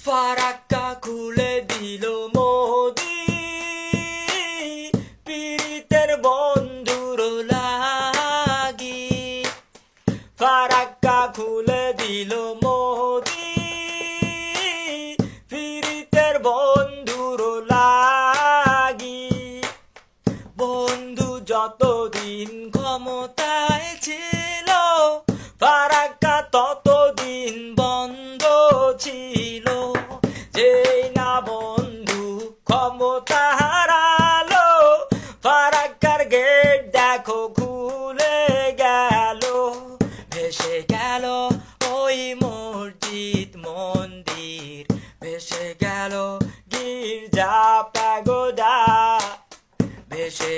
ফারাক্কা খুলে দিল মোদি, পীড়িতের বন্ধুর লাগি। ফারাক্কা খুলে দিল মোদি, পীড়িতের বন্ধুর লাগি। বন্ধু যতদিন ক্ষমতায় ছিল, ফারাক্কা ততদিন বন্ধ ছিল। যেই না বন্ধু ক্ষমতা হারালো, ফারাক্কার গেট দেখো খুলে গেল। ভেসে গেল ওই মসজিদ মন্দির, ভেসে গেল গির্জা প্যাগোডা, ভেসে